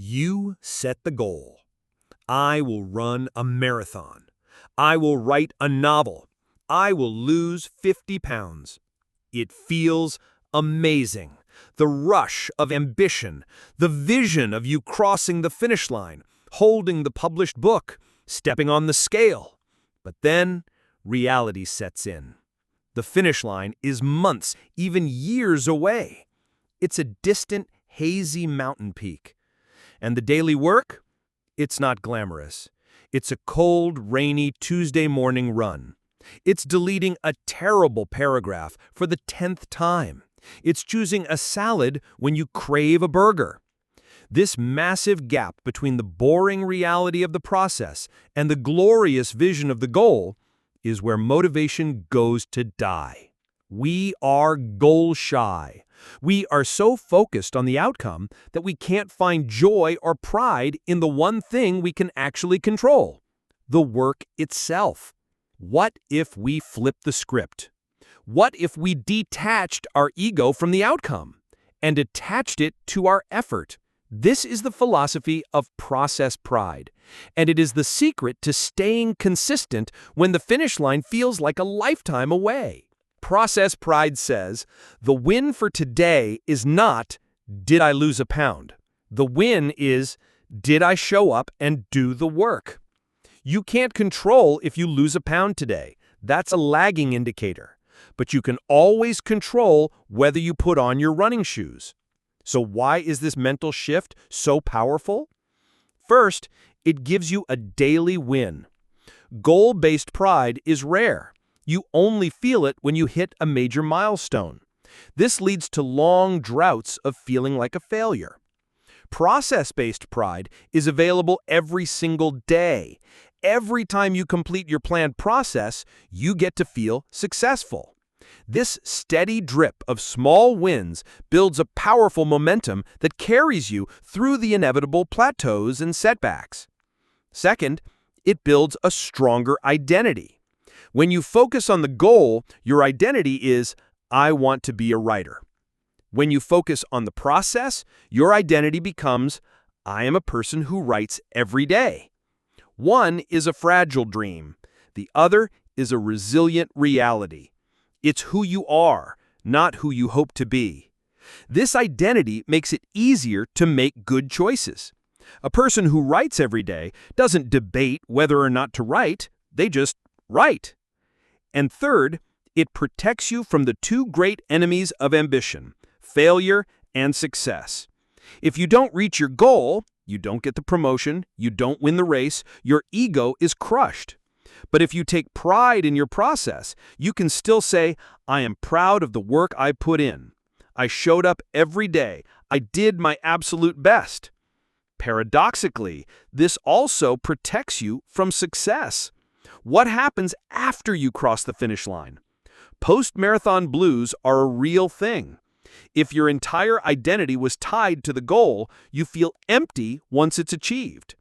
You set the goal. I will run a marathon. I will write a novel. I will lose 50 pounds. It feels amazing. The rush of ambition, the vision of you crossing the finish line, holding the published book, stepping on the scale. But then reality sets in. The finish line is months, even years away. It's a distant, hazy mountain peak. And the daily work? It's not glamorous. It's a cold, rainy Tuesday morning run. It's deleting a terrible paragraph for the 10th time. It's choosing a salad when you crave a burger. This massive gap between the boring reality of the process and the glorious vision of the goal is where motivation goes to die. We are goal-shy. We are so focused on the outcome that we can't find joy or pride in the one thing we can actually control, the work itself. What if we flipped the script? What if we detached our ego from the outcome and attached it to our effort? This is the philosophy of process pride, and it is the secret to staying consistent when the finish line feels like a lifetime away. Process pride says, the win for today is not, did I lose a pound? The win is, did I show up and do the work? You can't control if you lose a pound today. That's a lagging indicator. But you can always control whether you put on your running shoes. So why is this mental shift so powerful? First, it gives you a daily win. Goal-based pride is rare. You only feel it when you hit a major milestone. This leads to long droughts of feeling like a failure. Process-based pride is available every single day. Every time you complete your planned process, you get to feel successful. This steady drip of small wins builds a powerful momentum that carries you through the inevitable plateaus and setbacks. Second, it builds a stronger identity. When you focus on the goal, your identity is, I want to be a writer. When you focus on the process, your identity becomes, I am a person who writes every day. One is a fragile dream. The other is a resilient reality. It's who you are, not who you hope to be. This identity makes it easier to make good choices. A person who writes every day doesn't debate whether or not to write, they just write. And third, it protects you from the two great enemies of ambition, failure and success. If you don't reach your goal, you don't get the promotion, you don't win the race, your ego is crushed. But if you take pride in your process, you can still say, I am proud of the work I put in. I showed up every day. I did my absolute best. Paradoxically, this also protects you from success. What happens after you cross the finish line? Post-marathon blues are a real thing. If your entire identity was tied to the goal, you feel empty once it's achieved.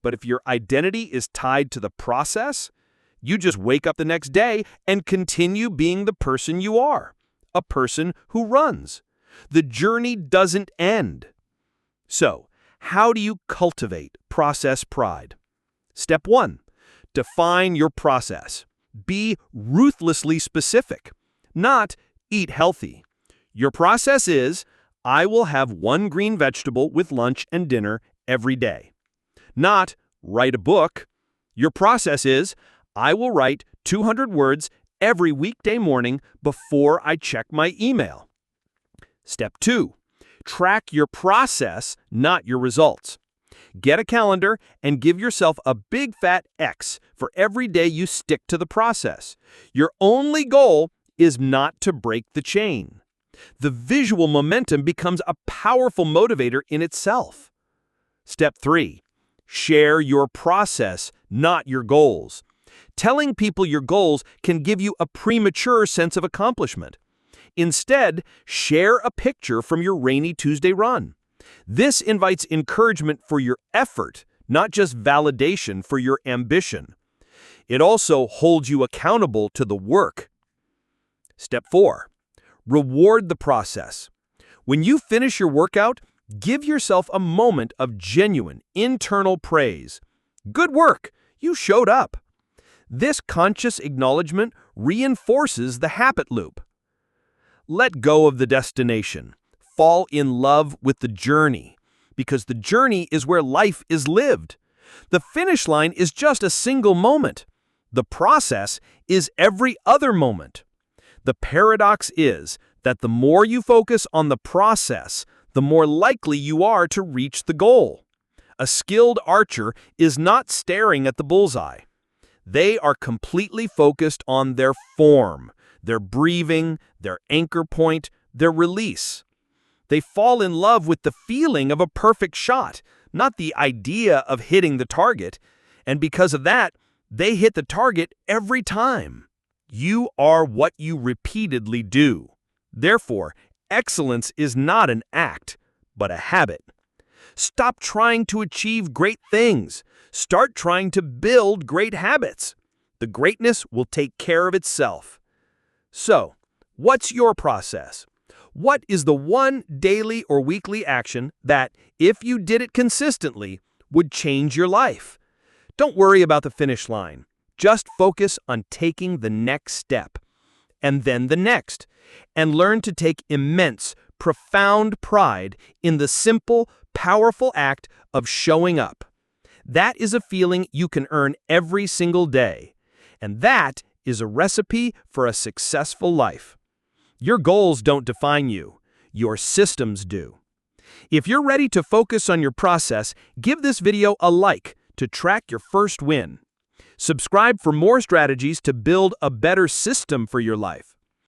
But if your identity is tied to the process, you just wake up the next day and continue being the person you are, a person who runs. The journey doesn't end. So, how do you cultivate process pride? Step 1. Define your process. Be ruthlessly specific. Not eat healthy. Your process is, I will have one green vegetable with lunch and dinner every day. Not write a book. Your process is, I will write 200 words every weekday morning before I check my email. Step 2. Track your process, not your results. Get a calendar and give yourself a big fat X for every day you stick to the process. Your only goal is not to break the chain. The visual momentum becomes a powerful motivator in itself. Step 3. Share your process, not your goals. Telling people your goals can give you a premature sense of accomplishment. Instead, share a picture from your rainy Tuesday run. This invites encouragement for your effort, not just validation for your ambition. It also holds you accountable to the work. Step 4. Reward the process. When you finish your workout, Give yourself a moment of genuine internal praise. Good work! You showed up. This conscious acknowledgement reinforces the habit loop. Let go of the destination. Fall in love with the journey, because the journey is where life is lived. The finish line is just a single moment. The process is every other moment. The paradox is that the more you focus on the process, the more likely you are to reach the goal. A skilled archer is not staring at the bullseye. They are completely focused on their form, their breathing, their anchor point, their release. They fall in love with the feeling of a perfect shot, not the idea of hitting the target, and because of that, they hit the target every time. You are what you repeatedly do. Therefore, excellence is not an act, but a habit. Stop trying to achieve great things. Start trying to build great habits. The greatness will take care of itself. So, what's your process? What is the one daily or weekly action that, if you did it consistently, would change your life? Don't worry about the finish line. Just focus on taking the next step, and then the next, and learn to take immense, profound pride in the simple, powerful act of showing up. That is a feeling you can earn every single day, and that is a recipe for a successful life. Your goals don't define you. Your systems do. If you're ready to focus on your process, give this video a like to track your first win. Subscribe for more strategies to build a better system for your life.